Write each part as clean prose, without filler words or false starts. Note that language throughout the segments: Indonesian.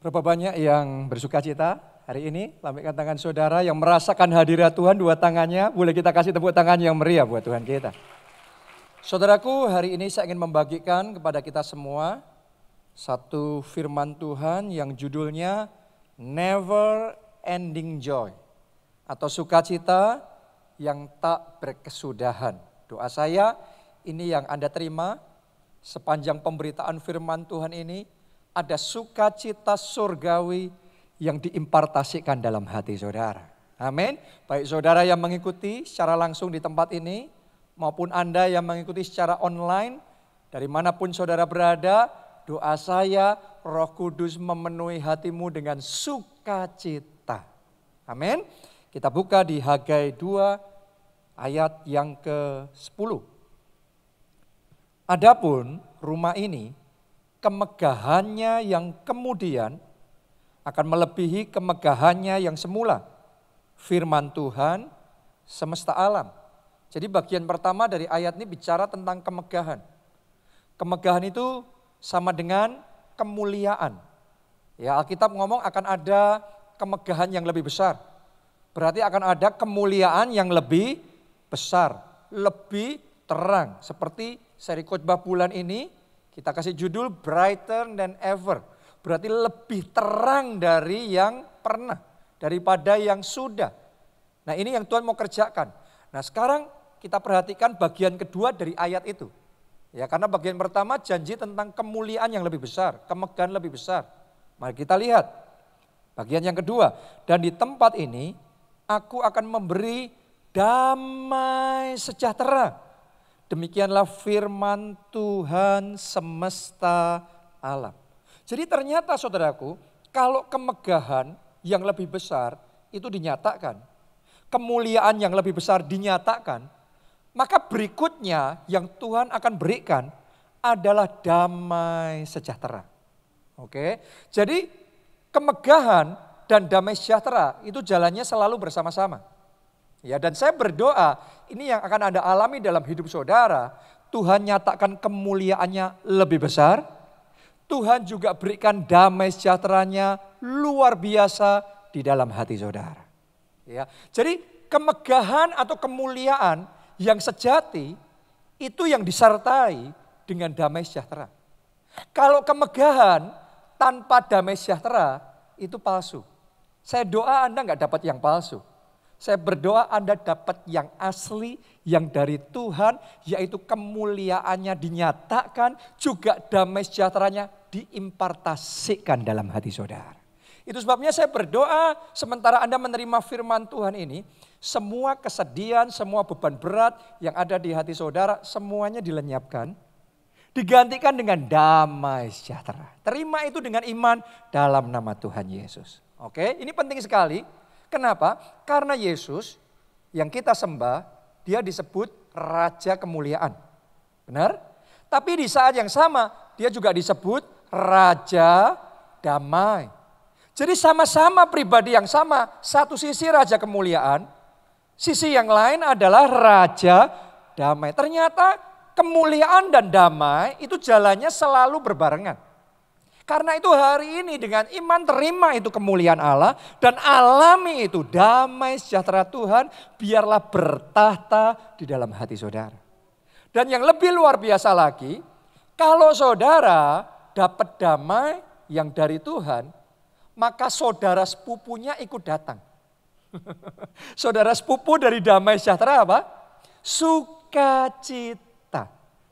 Berapa banyak yang bersuka cita hari ini? Lambaikan tangan saudara yang merasakan hadirat Tuhan, dua tangannya. Boleh kita kasih tepuk tangan yang meriah buat Tuhan kita. Saudaraku, hari ini saya ingin membagikan kepada kita semua satu firman Tuhan yang judulnya Never Ending Joy, atau sukacita yang tak berkesudahan. Doa saya ini yang Anda terima sepanjang pemberitaan firman Tuhan ini, ada sukacita surgawi yang diimpartasikan dalam hati saudara. Amin. Baik saudara yang mengikuti secara langsung di tempat ini, maupun Anda yang mengikuti secara online, dari manapun saudara berada, doa saya Roh Kudus memenuhi hatimu dengan sukacita. Amin. Kita buka di Hagai 2 ayat yang ke-10. Adapun rumah ini, kemegahannya yang kemudian akan melebihi kemegahannya yang semula. Firman Tuhan semesta alam. Jadi bagian pertama dari ayat ini bicara tentang kemegahan. Kemegahan itu sama dengan kemuliaan. Ya, Alkitab ngomong akan ada kemegahan yang lebih besar. Berarti akan ada kemuliaan yang lebih besar, lebih terang. Seperti seri khotbah bulan ini, kita kasih judul Brighter Than Ever. Berarti lebih terang dari yang pernah, daripada yang sudah. Nah ini yang Tuhan mau kerjakan. Nah sekarang kita perhatikan bagian kedua dari ayat itu. Ya, karena bagian pertama janji tentang kemuliaan yang lebih besar, kemegahan lebih besar. Mari kita lihat bagian yang kedua. Dan di tempat ini aku akan memberi damai sejahtera. Demikianlah firman Tuhan semesta alam. Jadi ternyata saudaraku, kalau kemegahan yang lebih besar itu dinyatakan, kemuliaan yang lebih besar dinyatakan, maka berikutnya yang Tuhan akan berikan adalah damai sejahtera. Oke, jadi kemegahan dan damai sejahtera itu jalannya selalu bersama-sama. Ya, dan saya berdoa ini yang akan Anda alami dalam hidup saudara. Tuhan nyatakan kemuliaannya lebih besar. Tuhan juga berikan damai sejahteranya luar biasa di dalam hati saudara. Ya, jadi kemegahan atau kemuliaan yang sejati itu yang disertai dengan damai sejahtera. Kalau kemegahan tanpa damai sejahtera itu palsu. Saya doa Anda nggak dapat yang palsu. Saya berdoa Anda dapat yang asli, yang dari Tuhan, yaitu kemuliaannya dinyatakan, juga damai sejahteranya diimpartasikan dalam hati saudara. Itu sebabnya saya berdoa sementara Anda menerima firman Tuhan ini, semua kesedihan, semua beban berat yang ada di hati saudara, semuanya dilenyapkan, digantikan dengan damai sejahtera. Terima itu dengan iman dalam nama Tuhan Yesus. Oke, ini penting sekali. Kenapa? Karena Yesus yang kita sembah, dia disebut Raja Kemuliaan. Benar? Tapi di saat yang sama, dia juga disebut Raja Damai. Jadi sama-sama pribadi yang sama, satu sisi Raja Kemuliaan, sisi yang lain adalah Raja Damai. Ternyata kemuliaan dan damai itu jalannya selalu berbarengan. Karena itu hari ini dengan iman terima itu kemuliaan Allah dan alami itu damai sejahtera Tuhan, biarlah bertahta di dalam hati saudara. Dan yang lebih luar biasa lagi, kalau saudara dapat damai yang dari Tuhan, maka saudara sepupunya ikut datang. Saudara sepupu dari damai sejahtera apa? Sukacita.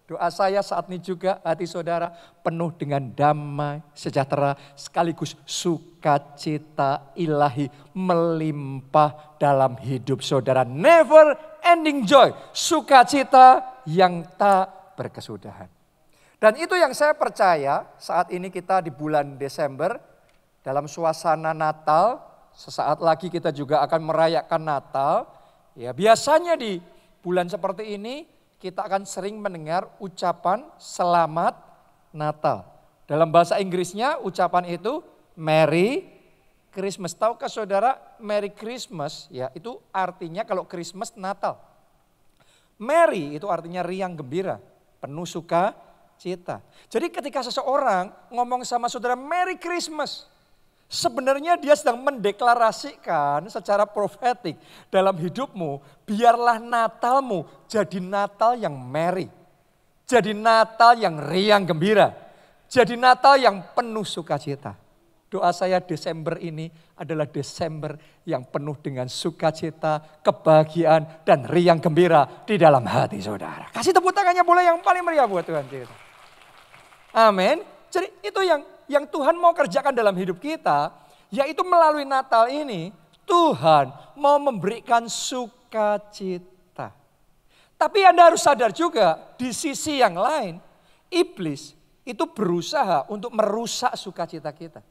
Doa saya saat ini juga hati saudara penuh dengan damai sejahtera sekaligus sukacita ilahi melimpah dalam hidup saudara. Never ending joy, sukacita yang tak berkesudahan. Dan itu yang saya percaya saat ini kita di bulan Desember dalam suasana Natal, sesaat lagi kita juga akan merayakan Natal. Ya, biasanya di bulan seperti ini kita akan sering mendengar ucapan selamat Natal. Dalam bahasa Inggrisnya ucapan itu Merry Christmas. Tahukah saudara Merry Christmas ya itu artinya kalau Christmas Natal. Merry itu artinya riang gembira, penuh suka cita. Jadi ketika seseorang ngomong sama saudara Merry Christmas, Sebenarnya dia sedang mendeklarasikan secara profetik dalam hidupmu, biarlah Natalmu jadi Natal yang merry. Jadi Natal yang riang gembira. Jadi Natal yang penuh sukacita. Doa saya Desember ini adalah Desember yang penuh dengan sukacita, kebahagiaan, dan riang gembira di dalam hati saudara. Kasih tepuk tangannya boleh yang paling meriah buat Tuhan kita. Amin. Jadi itu yang Tuhan mau kerjakan dalam hidup kita, yaitu melalui Natal ini Tuhan mau memberikan sukacita. Tapi Anda harus sadar juga di sisi yang lain, iblis itu berusaha untuk merusak sukacita kita.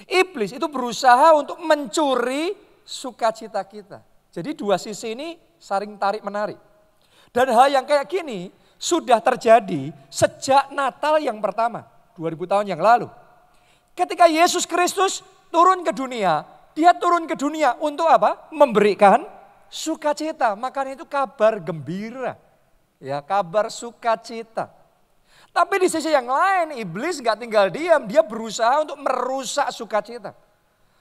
Iblis itu berusaha untuk mencuri sukacita kita. Jadi dua sisi ini saling tarik menarik. Dan hal yang kayak gini sudah terjadi sejak Natal yang pertama, 2000 tahun yang lalu. Ketika Yesus Kristus turun ke dunia, dia turun ke dunia untuk apa? Memberikan sukacita. Makanya itu kabar gembira. Ya, kabar sukacita. Tapi di sisi yang lain, iblis gak tinggal diam. Dia berusaha untuk merusak sukacita.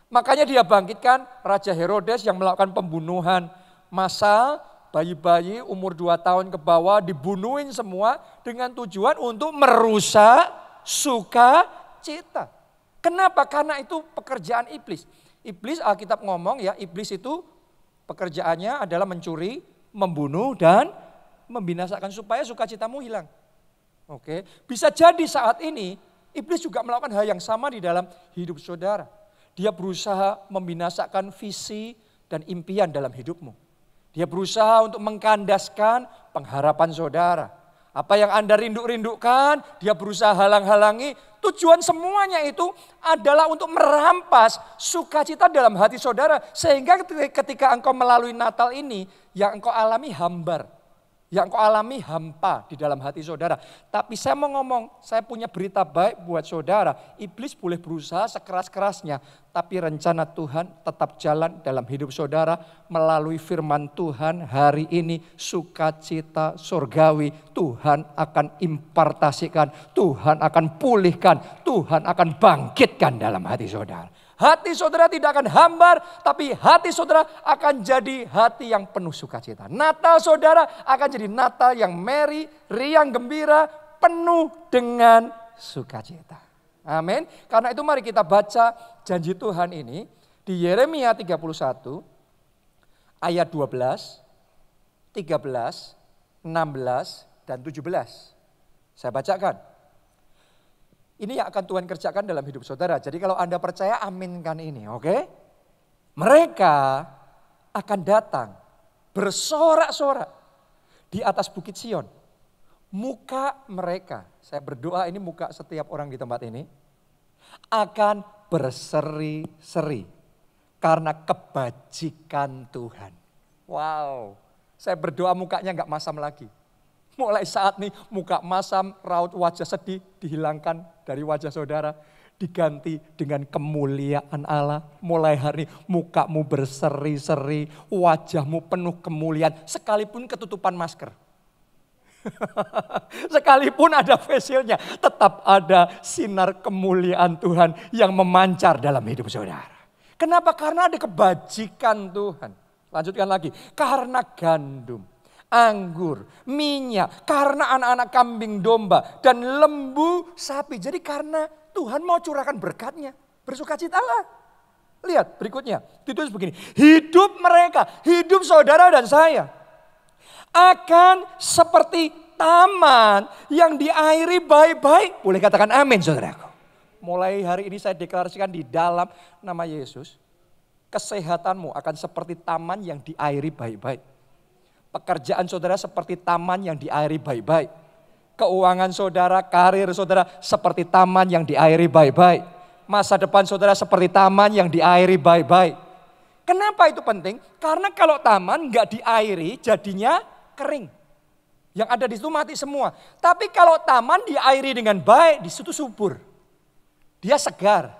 Makanya dia bangkitkan Raja Herodes yang melakukan pembunuhan massal. Bayi-bayi umur 2 tahun ke bawah dibunuhin semua dengan tujuan untuk merusak sukacita. Kenapa? Karena itu pekerjaan iblis. Iblis, Alkitab ngomong ya, iblis itu pekerjaannya adalah mencuri, membunuh, dan membinasakan supaya sukacitamu hilang. Oke, bisa jadi saat ini iblis juga melakukan hal yang sama di dalam hidup saudara. Dia berusaha membinasakan visi dan impian dalam hidupmu. Dia berusaha untuk mengkandaskan pengharapan saudara. Apa yang Anda rindukan, dia berusaha halang-halangi. Tujuan semuanya itu adalah untuk merampas sukacita dalam hati saudara. Sehingga ketika engkau melalui Natal ini, yang engkau alami hambar. Yang engkau alami hampa di dalam hati saudara. Tapi saya mau ngomong, saya punya berita baik buat saudara. Iblis boleh berusaha sekeras-kerasnya. Tapi rencana Tuhan tetap jalan dalam hidup saudara. Melalui firman Tuhan hari ini sukacita surgawi. Tuhan akan impartasikan, Tuhan akan pulihkan, Tuhan akan bangkitkan dalam hati saudara. Hati saudara tidak akan hambar, tapi hati saudara akan jadi hati yang penuh sukacita. Natal saudara akan jadi Natal yang merry, riang gembira, penuh dengan sukacita. Amin. Karena itu mari kita baca janji Tuhan ini di Yeremia 31 ayat 12, 13, 16, dan 17. Saya bacakan. Ini yang akan Tuhan kerjakan dalam hidup saudara. Jadi kalau Anda percaya, aminkan ini, oke? Mereka akan datang bersorak-sorak di atas Bukit Sion. Muka mereka, saya berdoa ini muka setiap orang di tempat ini, akan berseri-seri karena kebajikan Tuhan. Wow, saya berdoa mukanya gak masam lagi. Mulai saat ini muka masam, raut wajah sedih dihilangkan dari wajah saudara. Diganti dengan kemuliaan Allah. Mulai hari ini mukamu berseri-seri, wajahmu penuh kemuliaan. Sekalipun ketutupan masker. Sekalipun ada face shield-nya, tetap ada sinar kemuliaan Tuhan yang memancar dalam hidup saudara. Kenapa? Karena ada kebajikan Tuhan. Lanjutkan lagi. Karena gandum, anggur, minyak, karena anak-anak kambing domba dan lembu sapi. Jadi karena Tuhan mau curahkan berkatnya, bersukacitalah. Lihat berikutnya, ditulis begini. Hidup mereka, hidup saudara dan saya akan seperti taman yang diairi baik-baik. Boleh katakan amin saudaraku. Mulai hari ini saya deklarasikan di dalam nama Yesus. Kesehatanmu akan seperti taman yang diairi baik-baik. Pekerjaan saudara seperti taman yang diairi baik-baik. Keuangan saudara, karir saudara seperti taman yang diairi baik-baik. Masa depan saudara seperti taman yang diairi baik-baik. Kenapa itu penting? Karena kalau taman nggak diairi jadinya kering. Yang ada di situ mati semua. Tapi kalau taman diairi dengan baik, di situ subur. Dia segar.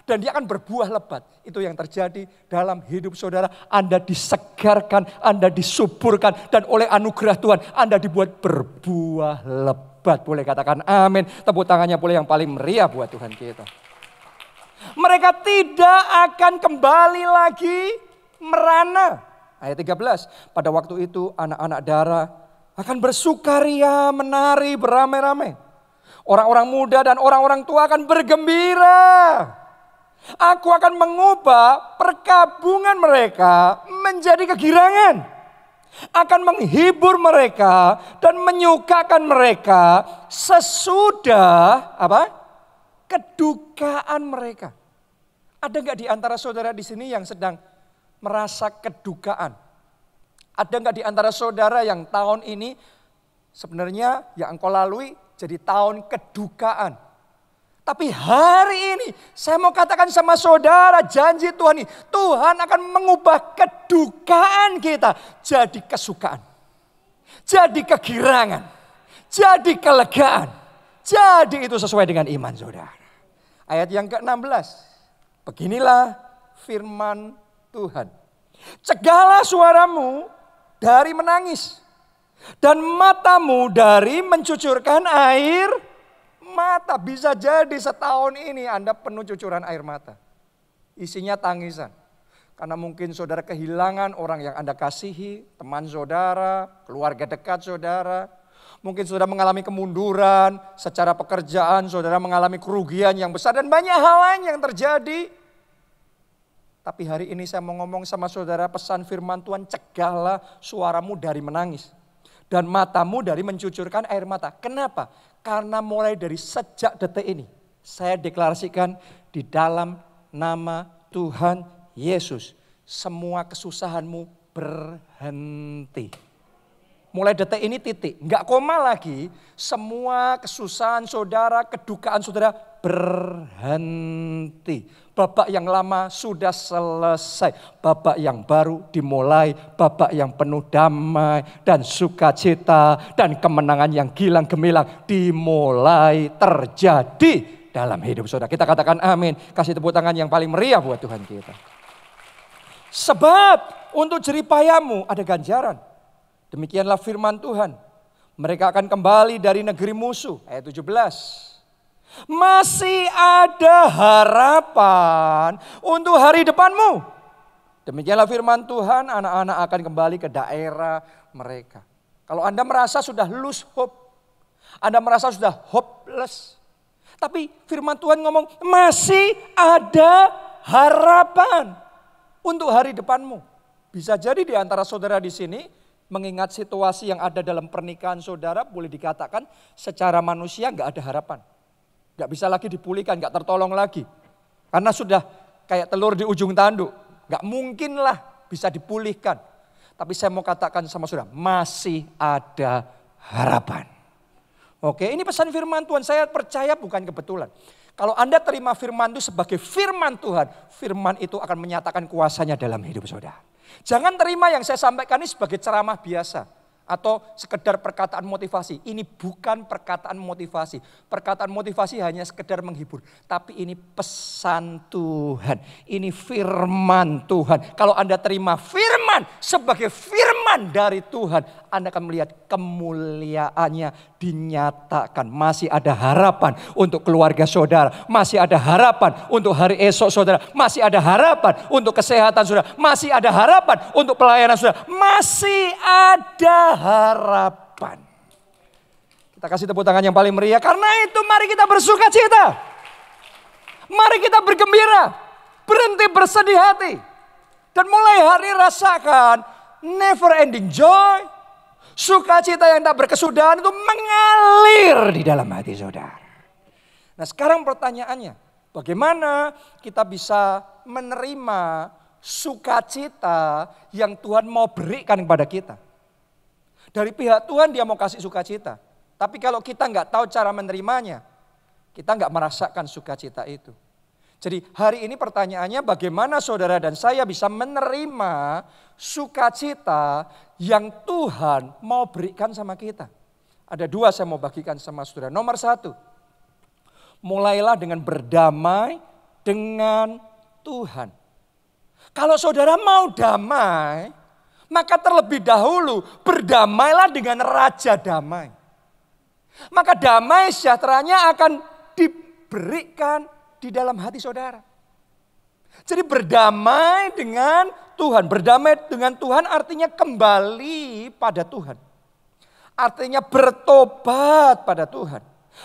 Dan dia akan berbuah lebat. Itu yang terjadi dalam hidup saudara. Anda disegarkan, Anda disuburkan. Dan oleh anugerah Tuhan Anda dibuat berbuah lebat. Boleh katakan amin. Tepuk tangannya boleh yang paling meriah buat Tuhan kita. Mereka tidak akan kembali lagi merana. Ayat 13. Pada waktu itu anak-anak darah akan bersukaria, menari beramai-ramai. Orang-orang muda dan orang-orang tua akan bergembira. Aku akan mengubah perkabungan mereka menjadi kegirangan. Akan menghibur mereka dan menyukakan mereka sesudah apa? Kedukaan mereka. Ada nggak di antara saudara di sini yang sedang merasa kedukaan? Ada nggak di antara saudara yang tahun ini sebenarnya yang engkau lalui jadi tahun kedukaan? Tapi hari ini saya mau katakan sama saudara, janji Tuhan ini, Tuhan akan mengubah kedukaan kita jadi kesukaan. Jadi kegirangan, jadi kelegaan. Jadi itu sesuai dengan iman saudara. Ayat yang ke-16. Beginilah firman Tuhan. Cegahlah suaramu dari menangis. Dan matamu dari mencucurkan air mata. Bisa jadi setahun ini Anda penuh cucuran air mata. Isinya tangisan. Karena mungkin saudara kehilangan orang yang Anda kasihi, teman saudara, keluarga dekat saudara. Mungkin saudara mengalami kemunduran secara pekerjaan, saudara mengalami kerugian yang besar dan banyak hal lain yang terjadi. Tapi hari ini saya mau ngomong sama saudara, pesan firman Tuhan, cegahlah suaramu dari menangis. Dan matamu dari mencucurkan air mata. Kenapa? Karena mulai dari sejak detik ini, saya deklarasikan di dalam nama Tuhan Yesus, semua kesusahanmu berhenti. Mulai detik ini titik, enggak koma lagi, semua kesusahan saudara, kedukaan saudara berhenti. Babak yang lama sudah selesai, babak yang baru dimulai, babak yang penuh damai dan sukacita dan kemenangan yang gilang gemilang dimulai terjadi dalam hidup saudara. Kita katakan amin, kasih tepuk tangan yang paling meriah buat Tuhan kita. Sebab untuk jeripayamu ada ganjaran. Demikianlah firman Tuhan. Mereka akan kembali dari negeri musuh. Ayat 17. Masih ada harapan untuk hari depanmu. Demikianlah firman Tuhan, anak-anak akan kembali ke daerah mereka. Kalau Anda merasa sudah lose hope, Anda merasa sudah hopeless. Tapi firman Tuhan ngomong masih ada harapan untuk hari depanmu. Bisa jadi di antara saudara di sini mengingat situasi yang ada dalam pernikahan saudara, boleh dikatakan secara manusia nggak ada harapan. Nggak bisa lagi dipulihkan, nggak tertolong lagi. Karena sudah kayak telur di ujung tanduk. Nggak mungkin lah bisa dipulihkan. Tapi saya mau katakan sama saudara, masih ada harapan. Oke, ini pesan firman Tuhan, saya percaya bukan kebetulan. Kalau Anda terima firman itu sebagai firman Tuhan, firman itu akan menyatakan kuasanya dalam hidup saudara. Jangan terima yang saya sampaikan ini sebagai ceramah biasa atau sekedar perkataan motivasi. Ini bukan perkataan motivasi. Perkataan motivasi hanya sekedar menghibur. Tapi ini pesan Tuhan. Ini firman Tuhan. Kalau Anda terima firman sebagai firman dari Tuhan, Anda akan melihat kemuliaannya dinyatakan. Masih ada harapan untuk keluarga saudara. Masih ada harapan untuk hari esok saudara. Masih ada harapan untuk kesehatan saudara. Masih ada harapan untuk pelayanan saudara. Masih ada harapan. Kita kasih tepuk tangan yang paling meriah. Karena itu mari kita bersuka cita. Mari kita bergembira. Berhenti bersedih hati. Dan mulai hari ini rasakan never ending joy. Sukacita yang tak berkesudahan itu mengalir di dalam hati saudara. Nah sekarang pertanyaannya, bagaimana kita bisa menerima sukacita yang Tuhan mau berikan kepada kita? Dari pihak Tuhan dia mau kasih sukacita. Tapi kalau kita nggak tahu cara menerimanya, kita nggak merasakan sukacita itu. Jadi hari ini pertanyaannya bagaimana saudara dan saya bisa menerima sukacita yang Tuhan mau berikan sama kita. Ada dua saya mau bagikan sama saudara. Nomor satu, mulailah dengan berdamai dengan Tuhan. Kalau saudara mau damai, maka terlebih dahulu berdamailah dengan Raja Damai. Maka damai sejahteranya akan diberikan di dalam hati saudara. Jadi berdamai dengan Tuhan. Berdamai dengan Tuhan artinya kembali pada Tuhan. Artinya bertobat pada Tuhan.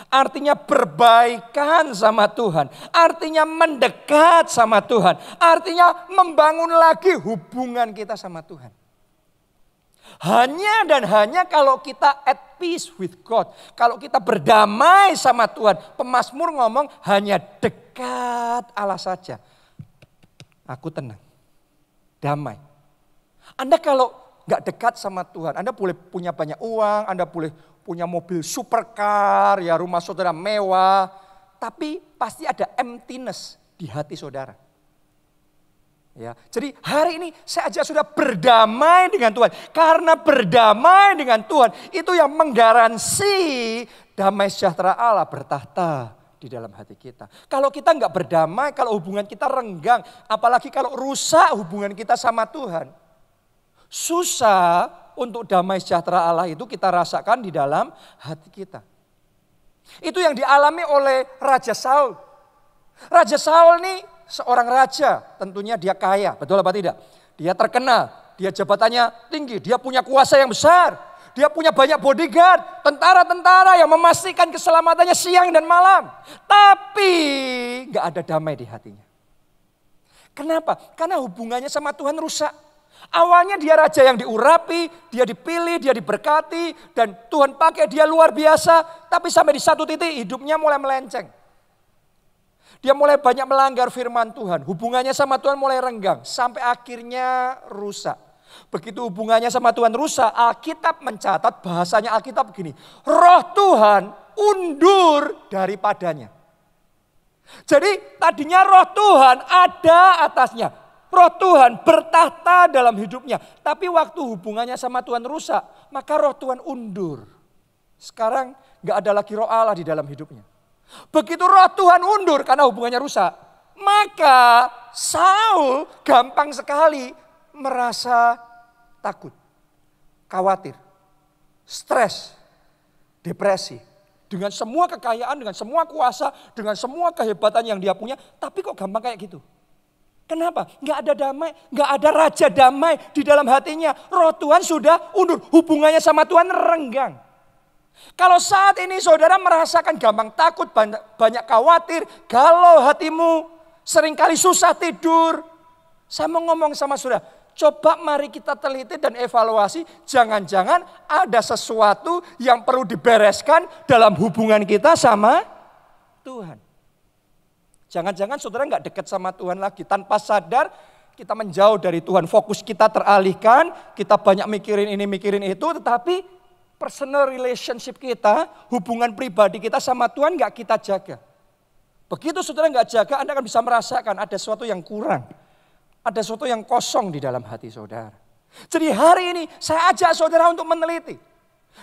Artinya berbaikan sama Tuhan. Artinya mendekat sama Tuhan. Artinya membangun lagi hubungan kita sama Tuhan. Hanya dan hanya kalau kita at peace with God. Kalau kita berdamai sama Tuhan. Pemazmur ngomong hanya dekat Allah saja. Aku tenang. Damai. Anda kalau gak dekat sama Tuhan. Anda boleh punya banyak uang. Anda boleh punya mobil supercar, ya rumah saudara mewah. Tapi pasti ada emptiness di hati saudara. Ya, jadi hari ini saya aja sudah berdamai dengan Tuhan. Karena berdamai dengan Tuhan itu yang menggaransi damai sejahtera Allah bertahta di dalam hati kita. Kalau kita nggak berdamai, kalau hubungan kita renggang, apalagi kalau rusak hubungan kita sama Tuhan, susah untuk damai sejahtera Allah itu kita rasakan di dalam hati kita. Itu yang dialami oleh Raja Saul. Raja Saul ini seorang raja, tentunya dia kaya, betul apa tidak? Dia terkenal, dia jabatannya tinggi, dia punya kuasa yang besar. Dia punya banyak bodyguard, tentara-tentara yang memastikan keselamatannya siang dan malam. Tapi gak ada damai di hatinya. Kenapa? Karena hubungannya sama Tuhan rusak. Awalnya dia raja yang diurapi, dia dipilih, dia diberkati, dan Tuhan pakai dia luar biasa. Tapi sampai di satu titik hidupnya mulai melenceng. Dia mulai banyak melanggar firman Tuhan. Hubungannya sama Tuhan mulai renggang. Sampai akhirnya rusak. Begitu hubungannya sama Tuhan rusak, Alkitab mencatat, bahasanya Alkitab begini. Roh Tuhan undur daripadanya. Jadi tadinya roh Tuhan ada atasnya. Roh Tuhan bertahta dalam hidupnya. Tapi waktu hubungannya sama Tuhan rusak, maka roh Tuhan undur. Sekarang gak ada lagi roh Allah di dalam hidupnya. Begitu roh Tuhan undur karena hubungannya rusak, maka Saul gampang sekali merasa takut, khawatir, stres, depresi. Dengan semua kekayaan, dengan semua kuasa, dengan semua kehebatan yang dia punya, tapi kok gampang kayak gitu. Kenapa? Gak ada damai, gak ada raja damai di dalam hatinya. Roh Tuhan sudah undur, hubungannya sama Tuhan renggang. Kalau saat ini saudara merasakan gampang takut, banyak khawatir, galau hatimu, seringkali susah tidur. Saya mau ngomong sama saudara, coba mari kita teliti dan evaluasi, jangan-jangan ada sesuatu yang perlu dibereskan dalam hubungan kita sama Tuhan. Jangan-jangan saudara nggak dekat sama Tuhan lagi. Tanpa sadar kita menjauh dari Tuhan. Fokus kita teralihkan. Kita banyak mikirin ini, mikirin itu. Tetapi personal relationship kita, hubungan pribadi kita sama Tuhan nggak kita jaga. Begitu saudara nggak jaga, Anda akan bisa merasakan ada sesuatu yang kurang. Ada sesuatu yang kosong di dalam hati saudara. Jadi hari ini saya ajak saudara untuk meneliti.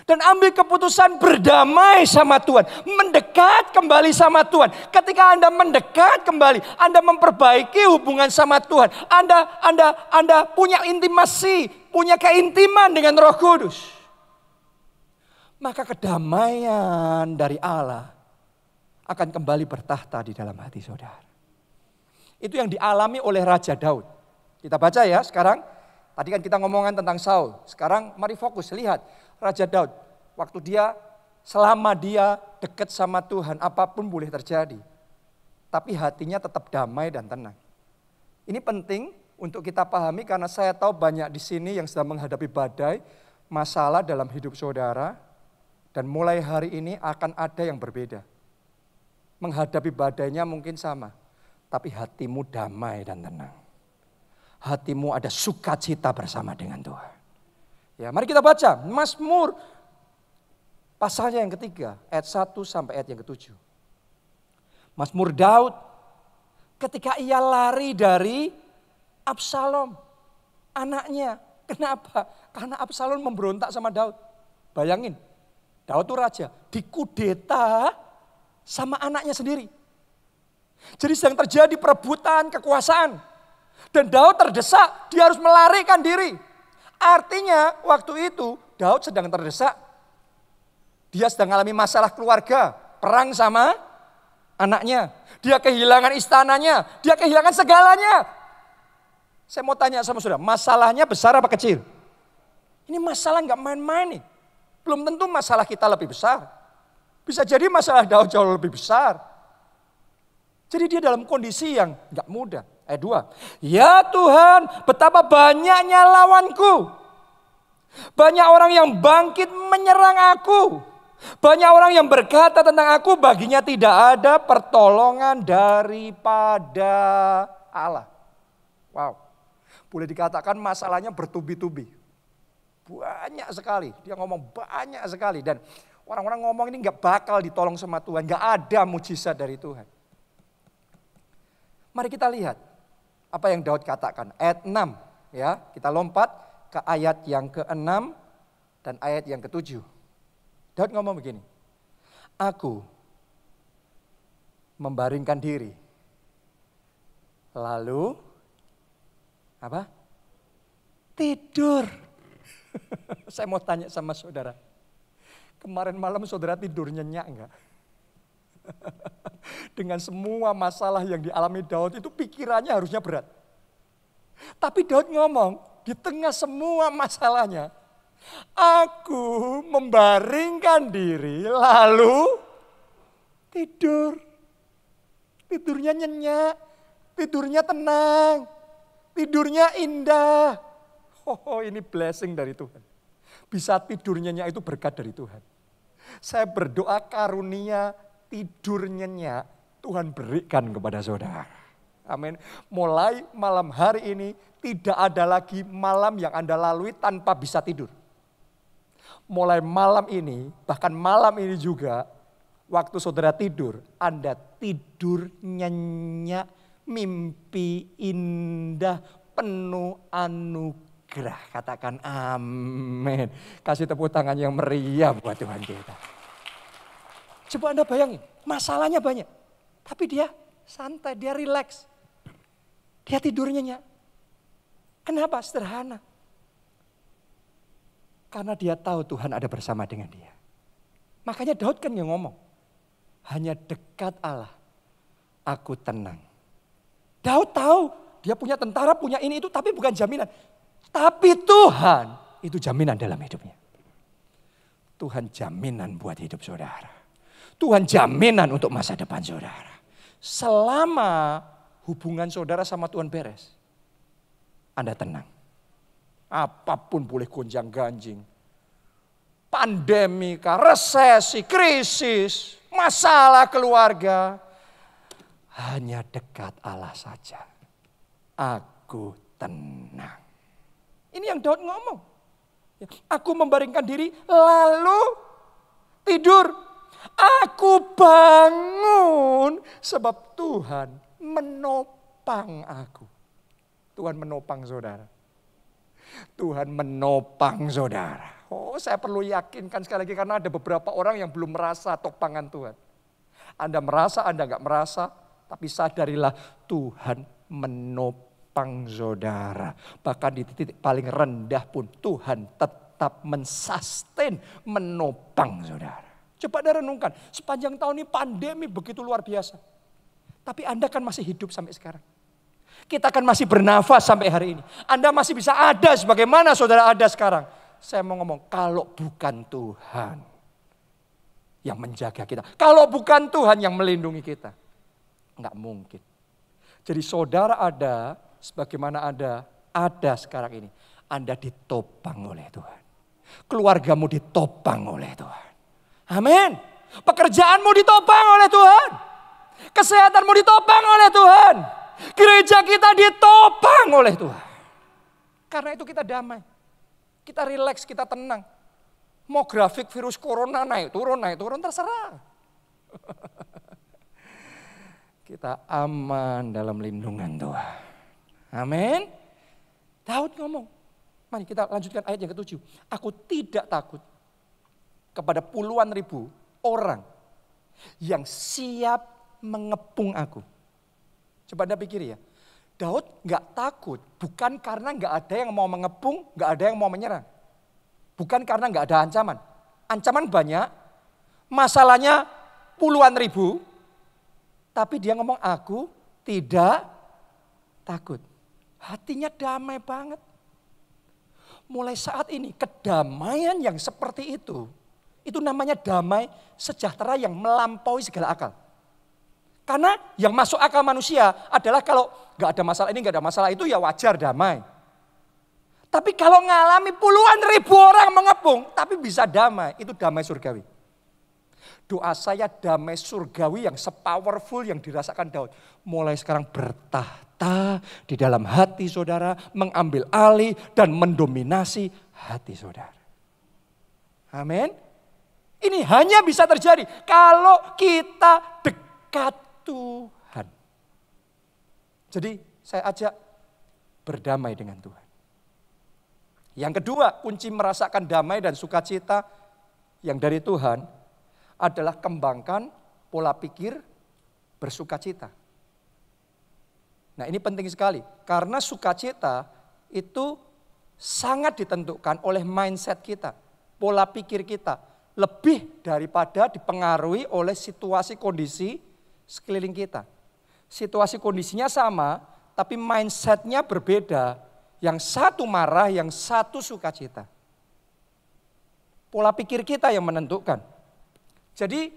Dan ambil keputusan berdamai sama Tuhan. Mendekat kembali sama Tuhan. Ketika Anda mendekat kembali, Anda memperbaiki hubungan sama Tuhan. Anda punya intimasi, punya keintiman dengan Roh Kudus. Maka kedamaian dari Allah akan kembali bertahta di dalam hati saudara. Itu yang dialami oleh Raja Daud. Kita baca ya sekarang. Tadi kan kita ngomongan tentang Saul. Sekarang mari fokus, lihat. Raja Daud, waktu selama dia dekat sama Tuhan, apapun boleh terjadi. Tapi hatinya tetap damai dan tenang. Ini penting untuk kita pahami karena saya tahu banyak di sini yang sedang menghadapi badai, masalah dalam hidup saudara. Dan mulai hari ini akan ada yang berbeda. Menghadapi badainya mungkin sama, tapi hatimu damai dan tenang. Hatimu ada sukacita bersama dengan Tuhan. Ya, mari kita baca Mazmur pasalnya yang ketiga, ayat 1 sampai ayat yang ke-7. Mazmur Daud ketika ia lari dari Absalom, anaknya. Kenapa? Karena Absalom memberontak sama Daud. Bayangin, Daud itu raja, dikudeta sama anaknya sendiri. Jadi sedang terjadi perebutan kekuasaan. Dan Daud terdesak, dia harus melarikan diri. Artinya waktu itu Daud sedang terdesak. Dia sedang mengalami masalah keluarga. Perang sama anaknya, dia kehilangan istananya, dia kehilangan segalanya. Saya mau tanya sama saudara, masalahnya besar apa kecil? Ini masalah nggak main-main nih. Belum tentu masalah kita lebih besar. Bisa jadi masalah Daud jauh lebih besar. Jadi dia dalam kondisi yang nggak mudah. Ayat 2. Ya Tuhan, betapa banyaknya lawanku. Banyak orang yang bangkit menyerang aku. Banyak orang yang berkata tentang aku, baginya tidak ada pertolongan daripada Allah. Wow. Boleh dikatakan masalahnya bertubi-tubi. Banyak sekali. Dia ngomong banyak sekali. Dan orang-orang ngomong ini gak bakal ditolong sama Tuhan. Gak ada mujizat dari Tuhan. Mari kita lihat apa yang Daud katakan. Ayat 6. Ya, kita lompat ke ayat yang ke-6 dan ayat yang ke-7. Daud ngomong begini. Aku membaringkan diri. Lalu apa? Tidur. Saya mau tanya sama saudara. Kemarin malam saudara tidur nyenyak enggak? Dengan semua masalah yang dialami Daud itu pikirannya harusnya berat. Tapi Daud ngomong di tengah semua masalahnya. Aku membaringkan diri lalu tidur. Tidurnya nyenyak, tidurnya tenang, tidurnya indah. Oh, ini blessing dari Tuhan. Bisa tidur nyenyak itu berkat dari Tuhan. Saya berdoa karunia tidur nyenyak Tuhan berikan kepada saudara. Amin. Mulai malam hari ini tidak ada lagi malam yang Anda lalui tanpa bisa tidur. Mulai malam ini, bahkan malam ini juga, waktu saudara tidur, Anda tidur nyenyak, mimpi indah, penuh anugerah. Katakan amin. Kasih tepuk tangan yang meriah buat Tuhan kita. Coba Anda bayangin, masalahnya banyak. Tapi dia santai, dia rileks. Dia tidur nyenyak. Kenapa? Sederhana. Karena dia tahu Tuhan ada bersama dengan dia. Makanya Daud kan yang ngomong. Hanya dekat Allah, aku tenang. Daud tahu dia punya tentara, punya ini itu, tapi bukan jaminan. Tapi Tuhan itu jaminan dalam hidupnya. Tuhan jaminan buat hidup saudara. Tuhan jaminan untuk masa depan saudara. Selama hubungan saudara sama Tuhan beres, Anda tenang. Apapun boleh gonjang ganjing. Pandemi, resesi, krisis, masalah keluarga. Hanya dekat Allah saja. Aku tenang. Ini yang Daud ngomong. Aku membaringkan diri lalu tidur. Aku bangun sebab Tuhan menopang aku. Tuhan menopang saudara. Tuhan menopang saudara. Oh, saya perlu yakinkan sekali lagi karena ada beberapa orang yang belum merasa topangan Tuhan. Anda merasa, Anda enggak merasa, tapi sadarilah Tuhan menopang saudara. Bahkan di titik paling rendah pun Tuhan tetap mensustain, menopang saudara. Coba Anda renungkan, sepanjang tahun ini pandemi begitu luar biasa. Tapi Anda kan masih hidup sampai sekarang. Kita kan masih bernafas sampai hari ini. Anda masih bisa ada sebagaimana saudara ada sekarang. Saya mau ngomong, kalau bukan Tuhan yang menjaga kita. Kalau bukan Tuhan yang melindungi kita. Enggak mungkin. Jadi saudara ada, sebagaimana Anda ada sekarang ini. Anda ditopang oleh Tuhan. Keluargamu ditopang oleh Tuhan. Amin. Pekerjaanmu ditopang oleh Tuhan. Kesehatanmu ditopang oleh Tuhan. Gereja kita ditopang oleh Tuhan. Karena itu kita damai. Kita rileks, kita tenang. Mau grafik virus corona naik turun terserah. Kita aman dalam lindungan Tuhan. Amin. Daud ngomong. Mari kita lanjutkan ayat yang ke-7. Aku tidak takut kepada puluhan ribu orang yang siap mengepung aku. Coba Anda pikir ya, Daud gak takut bukan karena gak ada yang mau mengepung, gak ada yang mau menyerang. Bukan karena gak ada ancaman. Ancaman banyak, masalahnya puluhan ribu, Tapi dia ngomong, aku tidak takut. Hatinya damai banget. Mulai saat ini kedamaian yang seperti itu namanya damai sejahtera yang melampaui segala akal. Karena yang masuk akal manusia adalah kalau gak ada masalah ini, gak ada masalah itu ya wajar damai. Tapi kalau ngalami puluhan ribu orang mengepung tapi bisa damai, itu damai surgawi. Doa saya damai surgawi yang sepowerful yang dirasakan Daud. Mulai sekarang bertahta di dalam hati saudara, mengambil alih dan mendominasi hati saudara. Amin. Ini hanya bisa terjadi kalau kita dekat Tuhan. Jadi saya ajak berdamai dengan Tuhan. Yang kedua, kunci merasakan damai dan sukacita yang dari Tuhan adalah kembangkan pola pikir bersukacita. Nah, ini penting sekali karena sukacita itu sangat ditentukan oleh mindset kita, pola pikir kita, lebih daripada dipengaruhi oleh situasi kondisi sekeliling kita. Situasi kondisinya sama, tapi mindsetnya berbeda. Yang satu marah, yang satu sukacita. Pola pikir kita yang menentukan. Jadi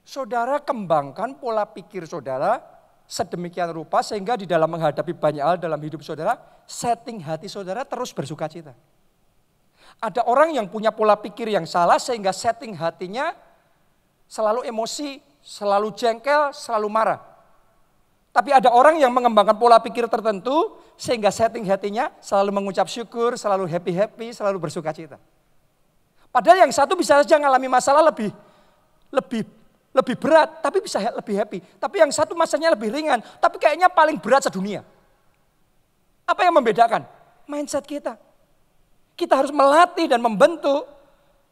saudara kembangkan pola pikir saudara sedemikian rupa sehingga di dalam menghadapi banyak hal dalam hidup saudara, setting hati saudara terus bersukacita. Ada orang yang punya pola pikir yang salah sehingga setting hatinya selalu emosi, selalu jengkel, selalu marah. Tapi ada orang yang mengembangkan pola pikir tertentu sehingga setting hatinya selalu mengucap syukur, selalu happy-happy, selalu bersukacita. Padahal yang satu bisa saja mengalami masalah lebih berat, tapi bisa lebih happy. Tapi yang satu masalahnya lebih ringan, tapi kayaknya paling berat sedunia. Apa yang membedakan? Mindset kita. Kita harus melatih dan membentuk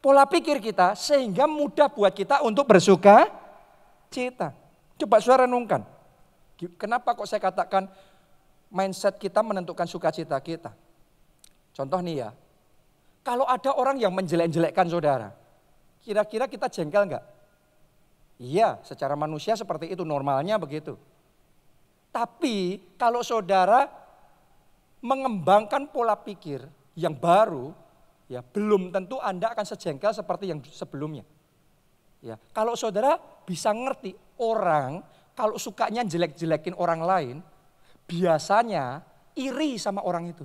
pola pikir kita sehingga mudah buat kita untuk bersukacita. Coba saudara renungkan. Kenapa kok saya katakan mindset kita menentukan sukacita kita? Contoh nih ya, kalau ada orang yang menjelek-jelekkan saudara, kira-kira kita jengkel enggak? Iya, secara manusia seperti itu, normalnya begitu. Tapi kalau saudara mengembangkan pola pikir yang baru, ya belum tentu Anda akan sejengkel seperti yang sebelumnya. Ya, kalau saudara bisa ngerti orang kalau sukanya jelek-jelekin orang lain, biasanya iri sama orang itu.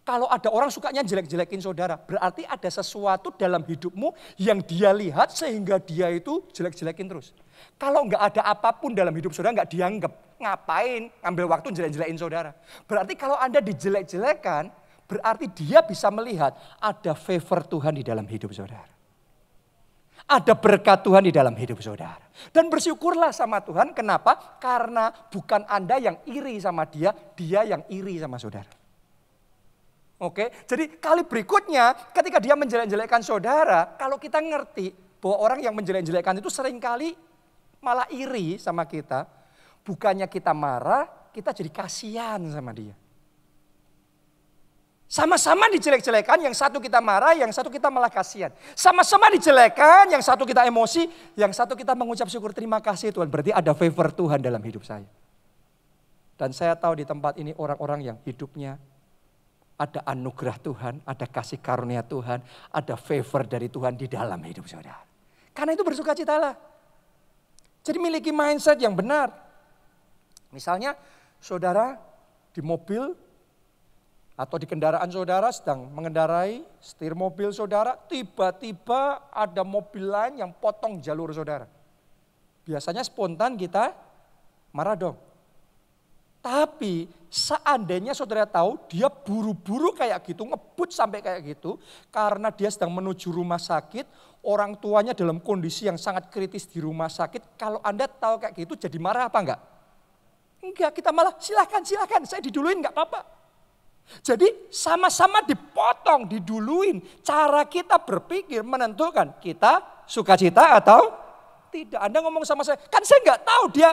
Kalau ada orang sukanya jelek-jelekin saudara, berarti ada sesuatu dalam hidupmu yang dia lihat sehingga dia itu jelek-jelekin terus. Kalau nggak ada apapun dalam hidup saudara nggak dianggap, ngapain ngambil waktu jelek-jelekin saudara. Berarti kalau Anda dijelek-jelekan, berarti dia bisa melihat ada favor Tuhan di dalam hidup saudara. Ada berkat Tuhan di dalam hidup saudara. Dan bersyukurlah sama Tuhan. Kenapa? Karena bukan Anda yang iri sama dia, dia yang iri sama saudara. Oke, jadi kali berikutnya ketika dia menjelek-jelekkan saudara, kalau kita ngerti bahwa orang yang menjelek-jelekkan itu seringkali malah iri sama kita, bukannya kita marah, kita jadi kasihan sama dia. Sama-sama dijelek-jelekan, yang satu kita marah, yang satu kita malah kasihan. Sama-sama dijelekan, yang satu kita emosi, yang satu kita mengucap syukur terima kasih Tuhan. Berarti ada favor Tuhan dalam hidup saya. Dan saya tahu di tempat ini orang-orang yang hidupnya ada anugerah Tuhan, ada kasih karunia Tuhan, ada favor dari Tuhan di dalam hidup saudara. Karena itu bersukacitalah. Jadi miliki mindset yang benar. Misalnya saudara di mobil, atau di kendaraan saudara sedang mengendarai, setir mobil saudara, tiba-tiba ada mobil lain yang potong jalur saudara. Biasanya spontan kita marah dong. Tapi seandainya saudara tahu dia buru-buru kayak gitu, ngebut sampai kayak gitu, karena dia sedang menuju rumah sakit, orang tuanya dalam kondisi yang sangat kritis di rumah sakit, kalau Anda tahu kayak gitu jadi marah apa enggak? Enggak, kita malah silakan, saya diduluin enggak apa-apa. Jadi sama-sama dipotong, diduluin. Cara kita berpikir menentukan kita sukacita atau tidak. Anda ngomong sama saya, kan saya nggak tahu dia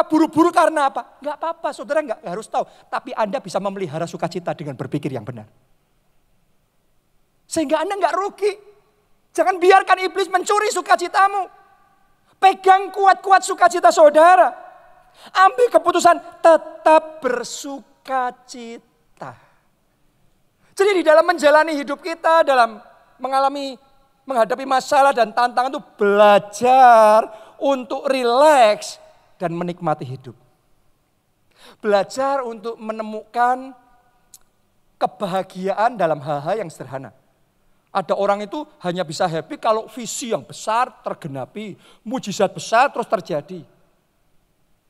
buru-buru karena apa. Nggak apa-apa, saudara nggak harus tahu. Tapi Anda bisa memelihara sukacita dengan berpikir yang benar. Sehingga Anda nggak rugi. Jangan biarkan iblis mencuri sukacitamu. Pegang kuat-kuat sukacita saudara. Ambil keputusan tetap bersukacita. Jadi di dalam menjalani hidup kita, dalam menghadapi masalah dan tantangan itu belajar untuk rileks dan menikmati hidup. Belajar untuk menemukan kebahagiaan dalam hal-hal yang sederhana. Ada orang itu hanya bisa happy kalau visi yang besar tergenapi, mujizat besar terus terjadi.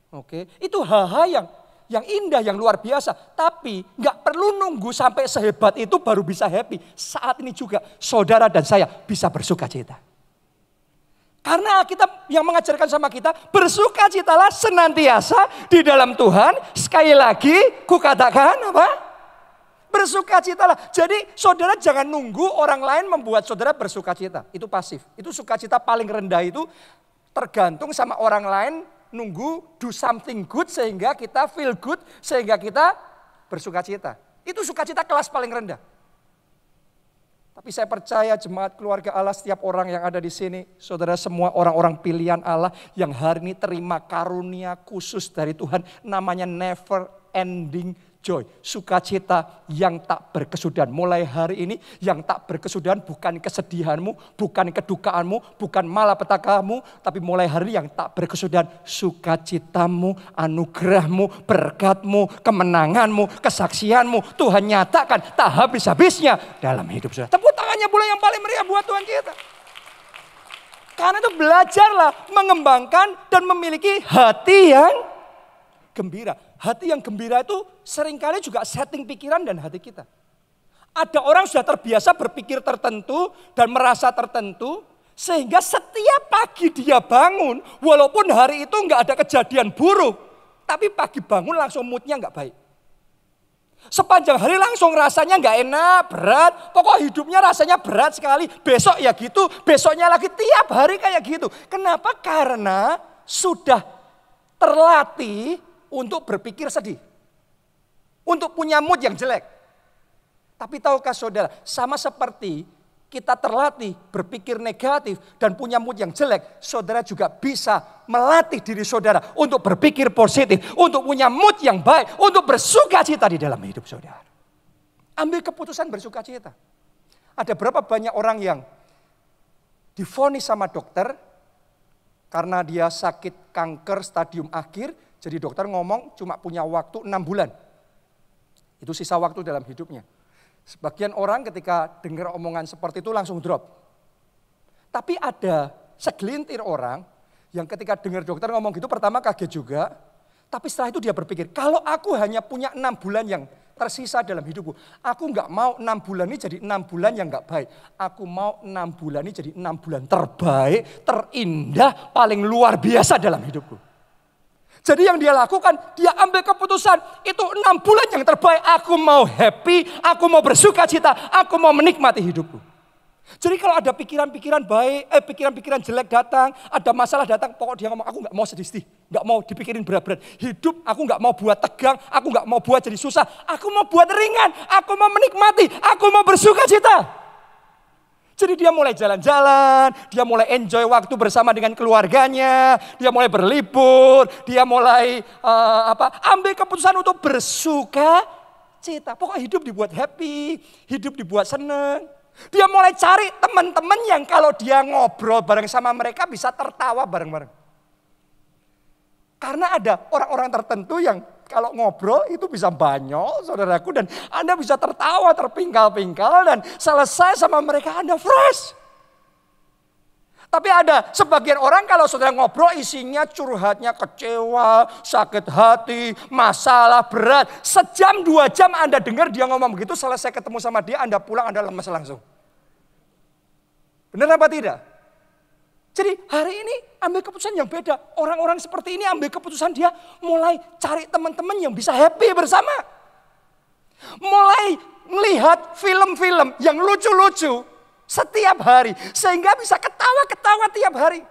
Oke, itu hal-hal yang indah, yang luar biasa. Tapi nggak perlu nunggu sampai sehebat itu baru bisa happy. Saat ini juga saudara dan saya bisa bersukacita. Karena kita yang mengajarkan sama kita, bersukacitalah senantiasa di dalam Tuhan. Sekali lagi, kukatakan apa? Bersukacitalah. Jadi saudara jangan nunggu orang lain membuat saudara bersukacita. Itu pasif. Itu sukacita paling rendah itu tergantung sama orang lain nunggu do something good sehingga kita feel good, sehingga kita bersukacita. Itu sukacita kelas paling rendah. Tapi saya percaya jemaat keluarga Allah, setiap orang yang ada di sini, saudara semua orang-orang pilihan Allah yang hari ini terima karunia khusus dari Tuhan, namanya never ending joy, sukacita yang tak berkesudahan. Mulai hari ini yang tak berkesudahan bukan kesedihanmu, bukan kedukaanmu, bukan malapetakamu, tapi mulai hari ini yang tak berkesudahan sukacitamu, anugerahmu, berkatmu, kemenanganmu, kesaksianmu. Tuhan nyatakan tak habis-habisnya dalam hidup saudara. Tepuk tangannya boleh yang paling meriah buat Tuhan kita. Karena itu belajarlah mengembangkan dan memiliki hati yang gembira. Hati yang gembira itu seringkali juga setting pikiran dan hati kita. Ada orang sudah terbiasa berpikir tertentu dan merasa tertentu. Sehingga setiap pagi dia bangun, walaupun hari itu nggak ada kejadian buruk. Tapi pagi bangun langsung moodnya nggak baik. Sepanjang hari langsung rasanya nggak enak, berat. Pokok hidupnya rasanya berat sekali. Besok ya gitu, besoknya lagi, tiap hari kayak gitu. Kenapa? Karena sudah terlatih untuk berpikir sedih. Untuk punya mood yang jelek. Tapi tahukah saudara, sama seperti kita terlatih berpikir negatif dan punya mood yang jelek, saudara juga bisa melatih diri saudara untuk berpikir positif, untuk punya mood yang baik, untuk bersukacita di dalam hidup saudara. Ambil keputusan bersukacita. Ada berapa banyak orang yang divonis sama dokter karena dia sakit kanker stadium akhir, jadi dokter ngomong cuma punya waktu 6 bulan. Itu sisa waktu dalam hidupnya. Sebagian orang ketika dengar omongan seperti itu langsung drop. Tapi ada segelintir orang yang ketika dengar dokter ngomong gitu pertama kaget juga. Tapi setelah itu dia berpikir, kalau aku hanya punya 6 bulan yang tersisa dalam hidupku. Aku gak mau 6 bulan ini jadi 6 bulan yang gak baik. Aku mau 6 bulan ini jadi 6 bulan terbaik, terindah, paling luar biasa dalam hidupku. Jadi yang dia lakukan, dia ambil keputusan, itu 6 bulan yang terbaik, aku mau happy, aku mau bersukacita, aku mau menikmati hidupku. Jadi kalau ada pikiran-pikiran baik, pikiran-pikiran jelek datang, ada masalah datang, pokok dia ngomong, aku gak mau sedih-sedih, gak mau dipikirin berat-berat. Hidup aku gak mau buat tegang, aku gak mau buat jadi susah, aku mau buat ringan, aku mau menikmati, aku mau bersukacita. Jadi dia mulai jalan-jalan, dia mulai enjoy waktu bersama dengan keluarganya, dia mulai berlibur, dia mulai ambil keputusan untuk bersukacita. Pokoknya hidup dibuat happy, hidup dibuat seneng. Dia mulai cari teman-teman yang kalau dia ngobrol bareng sama mereka bisa tertawa bareng-bareng. Karena ada orang-orang tertentu yang kalau ngobrol itu bisa banyol saudaraku, dan Anda bisa tertawa terpingkal-pingkal dan selesai sama mereka Anda fresh. Tapi ada sebagian orang kalau saudara ngobrol isinya curhatnya kecewa, sakit hati, masalah berat. Sejam 2 jam Anda dengar dia ngomong begitu, selesai ketemu sama dia Anda pulang Anda lemes langsung. Benar apa tidak? Jadi hari ini ambil keputusan yang beda. Orang-orang seperti ini ambil keputusan dia mulai cari teman-teman yang bisa happy bersama. Mulai melihat film-film yang lucu-lucu setiap hari. Sehingga bisa ketawa-ketawa tiap hari.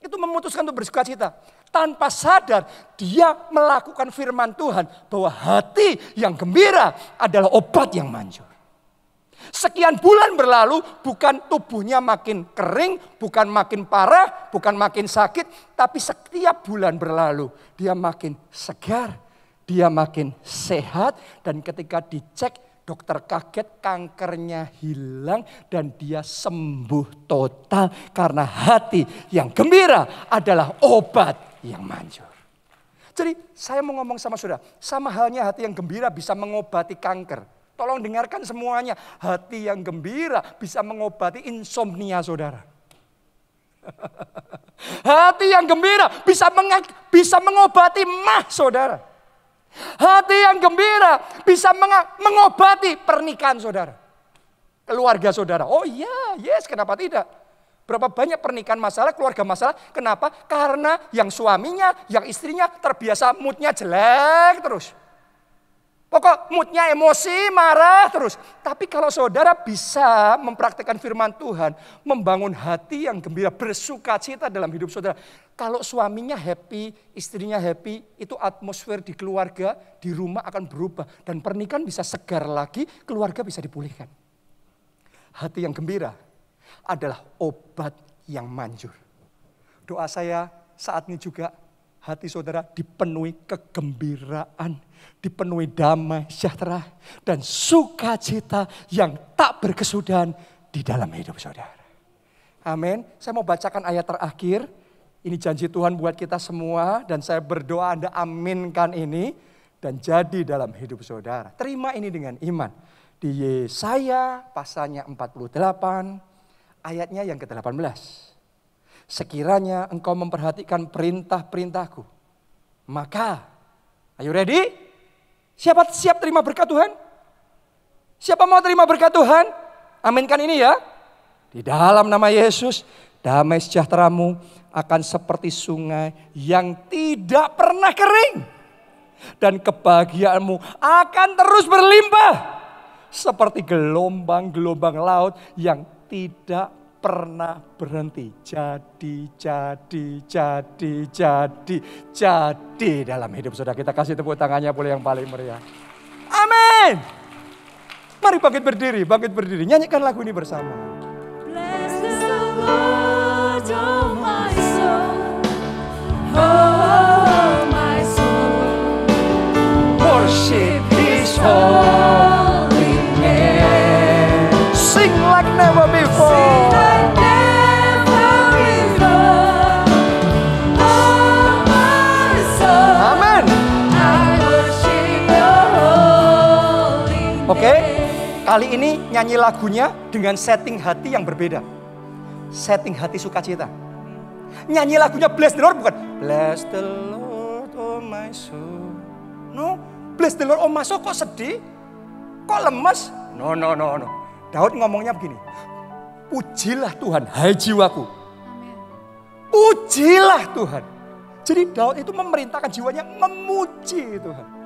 Itu memutuskan untuk bersukacita. Tanpa sadar dia melakukan firman Tuhan bahwa hati yang gembira adalah obat yang manjur. Sekian bulan berlalu, bukan tubuhnya makin kering, bukan makin parah, bukan makin sakit. Tapi setiap bulan berlalu, dia makin segar, dia makin sehat. Dan ketika dicek, dokter kaget kankernya hilang dan dia sembuh total. Karena hati yang gembira adalah obat yang manjur. Jadi saya mau ngomong sama saudara, sama halnya hati yang gembira bisa mengobati kanker. Tolong dengarkan semuanya, hati yang gembira bisa mengobati insomnia saudara. Hati yang gembira bisa mengobati mah saudara. Hati yang gembira bisa mengobati pernikahan saudara. Keluarga saudara, oh iya, yes, kenapa tidak? Berapa banyak pernikahan masalah, keluarga masalah. Kenapa? Karena yang suaminya, yang istrinya terbiasa moodnya jelek terus. Pokok moodnya emosi, marah terus. Tapi kalau saudara bisa mempraktikkan firman Tuhan, membangun hati yang gembira, bersuka cita dalam hidup saudara. Kalau suaminya happy, istrinya happy, itu atmosfer di keluarga, di rumah akan berubah. Dan pernikahan bisa segar lagi, keluarga bisa dipulihkan. Hati yang gembira adalah obat yang manjur. Doa saya saat ini juga hati saudara dipenuhi kegembiraan, dipenuhi damai sejahtera dan sukacita yang tak berkesudahan di dalam hidup saudara. Amin. Saya mau bacakan ayat terakhir. Ini janji Tuhan buat kita semua dan saya berdoa Anda aminkan ini dan jadi dalam hidup saudara. Terima ini dengan iman. Di Yesaya pasalnya 48 ayatnya yang ke-18. Sekiranya engkau memperhatikan perintah-perintahku, maka, ayo ready? Siapa siap terima berkat Tuhan? Siapa mau terima berkat Tuhan? Aminkan ini ya. Di dalam nama Yesus, damai sejahteramu akan seperti sungai yang tidak pernah kering. Dan kebahagiaanmu akan terus berlimpah. Seperti gelombang-gelombang laut yang tidak pernah berhenti. Jadi dalam hidup saudara. Kita kasih tepuk tangannya boleh yang paling meriah. Amin. Mari bangkit berdiri. Nyanyikan lagu ini bersama. Bless the Lord, oh my soul, oh my soul. Worship His holy name. Sing like never before. Sing like never before. Oh my soul, Amin. I worship your holy name. Oke, kali ini nyanyi lagunya dengan setting hati yang berbeda. Setting hati sukacita. Nyanyi lagunya Bless the Lord bukan Bless the Lord oh my soul. No, Bless the Lord oh my soul kok sedih? Kok lemes? No. Daud ngomongnya begini. Pujilah Tuhan, hai jiwaku. Pujilah Tuhan. Jadi Daud itu memerintahkan jiwanya memuji Tuhan.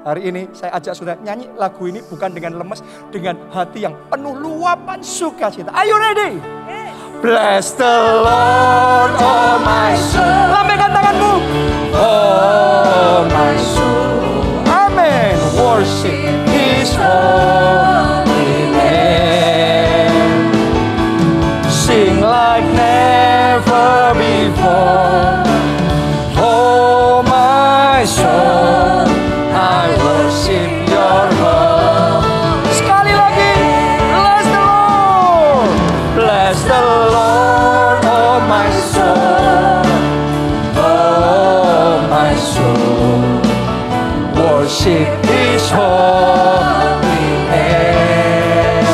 Hari ini saya ajak saudara nyanyi lagu ini bukan dengan lemes, dengan hati yang penuh luapan sukacita. Are you ready? Bless the Lord, oh my soul. Lambaikan tanganmu. Oh my soul. Amen. Worship His holy name. Sing like never before. Oh my soul, I worship your holy. Sekali lagi, bless the Lord. Bless the Lord, oh my soul. Oh my soul, worship His holy name.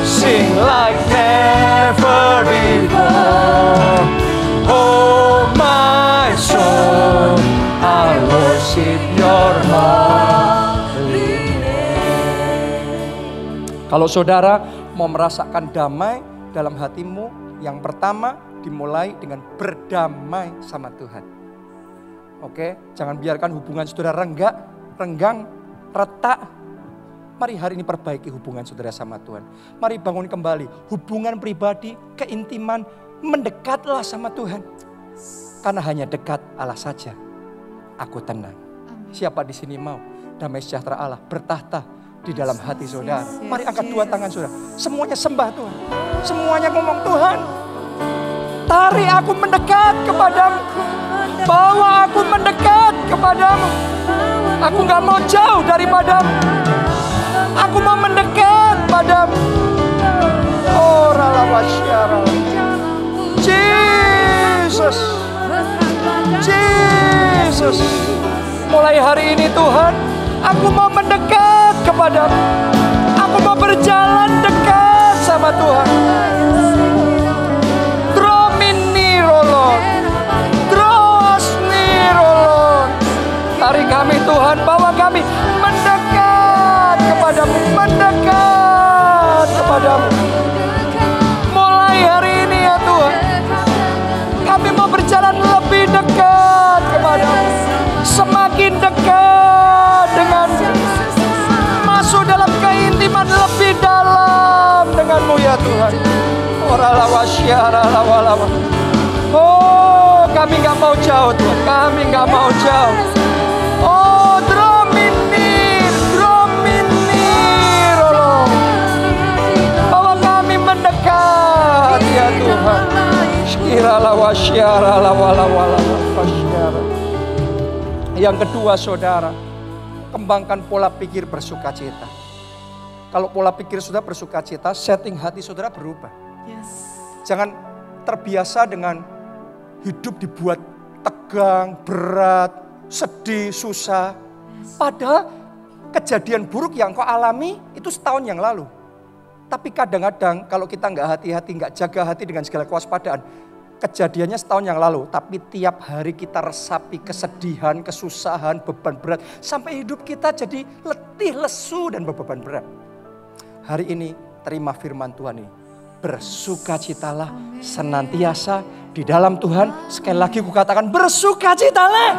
Sing like never before. Oh my soul, I worship your holy name. Kalau saudara mau merasakan damai dalam hatimu, yang pertama dimulai dengan berdamai sama Tuhan. Oke, jangan biarkan hubungan saudara renggang, retak. Mari hari ini perbaiki hubungan saudara sama Tuhan. Mari bangun kembali hubungan pribadi, keintiman, mendekatlah sama Tuhan. Karena hanya dekat Allah saja aku tenang. Siapa di sini mau damai sejahtera Allah bertahta di dalam hati saudara. Mari angkat dua tangan saudara. Semuanya sembah Tuhan. Semuanya ngomong, Tuhan, tarik aku mendekat kepadamu. Bawa aku mendekat kepadamu. Aku gak mau jauh daripadamu. Aku mau mendekat padamu. Oh, ralawasyara. Jesus. Jesus. Mulai hari ini Tuhan, aku mau mendekat kepadamu. Aku mau berjalan dekat sama Tuhan. Draw me near, oh Lord. Draw us near, oh Lord. Tarik kami Tuhan, bawa kami mendekat kepadamu. Mendekat kepadamu. Mulai hari ini ya Tuhan, kami mau berjalan lebih dekat kepadamu. Semakin dekat denganmu. Masuk dalam keintiman lebih dalam denganmu ya Tuhan. Oh, kami gak mau jauh Tuhan. Kami gak mau jauh. Oh, draw me near, oh Lord. Bawa kami mendekat ya Tuhan. Yang kedua saudara, kembangkan pola pikir bersukacita. Kalau pola pikir saudara bersukacita, setting hati saudara berubah. Jangan terbiasa dengan hidup dibuat tegang, berat, sedih, susah. Padahal kejadian buruk yang kau alami itu setahun yang lalu. Tapi kadang-kadang kalau kita nggak hati-hati, nggak jaga hati dengan segala kewaspadaan, kejadiannya setahun yang lalu. Tapi tiap hari kita resapi kesedihan, kesusahan, beban berat. Sampai hidup kita jadi letih, lesu, dan beban berat. Hari ini terima firman Tuhan ini. Bersukacitalah senantiasa di dalam Tuhan. Sekali lagi aku katakan bersukacitalah.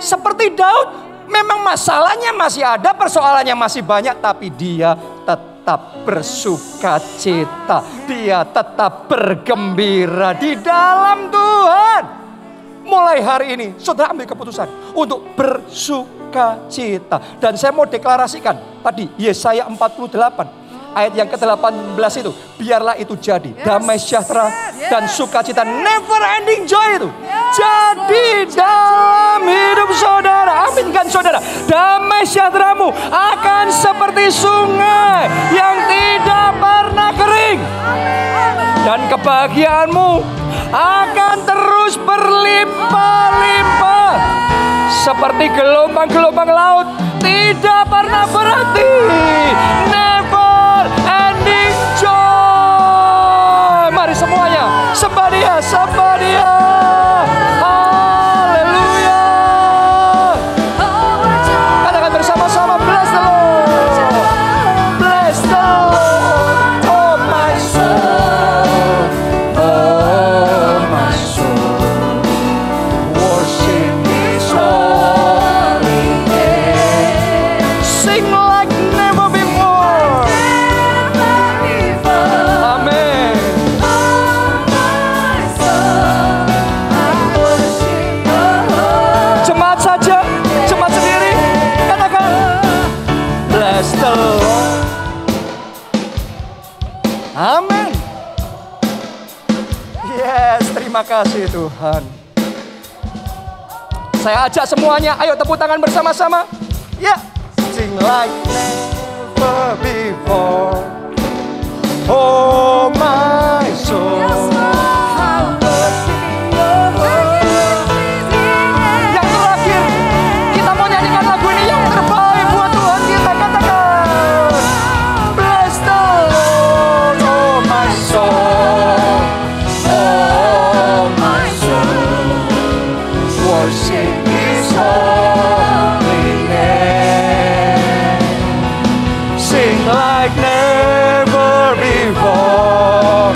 Seperti Daud, memang masalahnya masih ada, persoalannya masih banyak. Tapi dia tetap bersukacita. Dia tetap bergembira di dalam Tuhan. Mulai hari ini saudara ambil keputusan untuk bersukacita. Dan saya mau deklarasikan tadi Yesaya 48 ayat yang ke-18 itu, biarlah itu jadi damai sejahtera dan sukacita, never ending joy itu jadi dalam hidup saudara. Aminkan saudara. Damai sejahteramu akan seperti sungai yang tidak pernah kering, dan kebahagiaanmu akan terus berlimpah-limpah seperti gelombang-gelombang laut, tidak pernah berhenti. Never ending joy. Mari semuanya sembah Dia, sembah Dia. Haleluya. Katakan bersama-sama, bless the Lord. Bless the Lord, oh my soul. Oh my soul. Worship His holy name. Sing like never before. Amen. Jemaat saja, jemaat sendiri, katakan bless the Lord. Amin. Yes, terima kasih Tuhan. Saya ajak semuanya, ayo tepuk tangan bersama-sama. Ya, sing like never before. Oh my soul. Yang terakhir, kita mau nyanyikan lagu ini yang terbaik buat Tuhan kita. Katakan bless the Lord, oh my soul. Oh my soul. Worship His holy name. Sing like never before.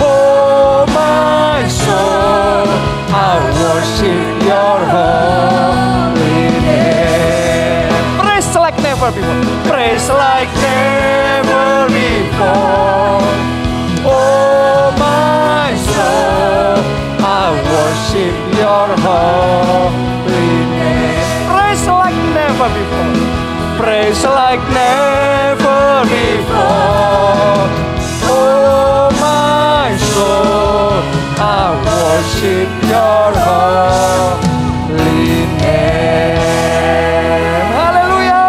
Oh my soul, I worship Your holy name. Praise like never before. Praise like never before. Oh my soul, I worship Your holy name. Praise like never before. Praise like never before. Oh my soul, I worship your holy name. Haleluya.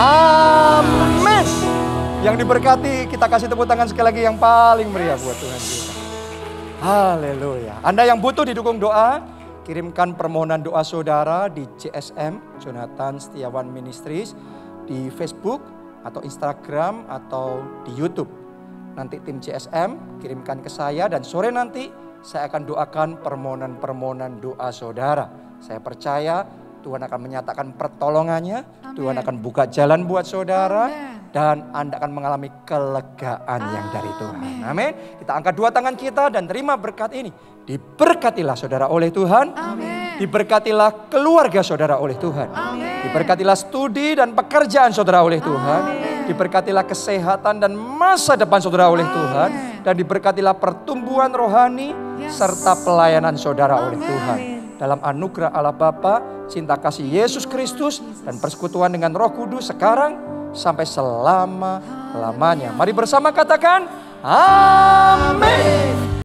Amin. Yang diberkati, kita kasih tepuk tangan sekali lagi yang paling meriah buat Tuhan kita. Haleluya. Anda yang butuh didukung doa, kirimkan permohonan doa saudara di JSM, Jonathan Setiawan Ministries, di Facebook atau Instagram atau di YouTube. Nanti tim JSM kirimkan ke saya dan sore nanti saya akan doakan permohonan-permohonan doa saudara. Saya percaya Tuhan akan menyatakan pertolongannya, Tuhan akan buka jalan buat saudara. Dan Anda akan mengalami kelegaan yang dari Tuhan. Amin. Kita angkat dua tangan kita dan terima berkat ini. Diberkatilah saudara oleh Tuhan. Amin. Diberkatilah keluarga saudara oleh Tuhan. Amin. Diberkatilah studi dan pekerjaan saudara oleh Tuhan. Amin. Diberkatilah kesehatan dan masa depan saudara oleh Tuhan. Dan diberkatilah pertumbuhan rohani serta pelayanan saudara oleh Tuhan. Dalam anugerah Allah Bapa, cinta kasih Yesus Kristus dan persekutuan dengan Roh Kudus sekarang sampai selama-lamanya. Mari bersama katakan amin.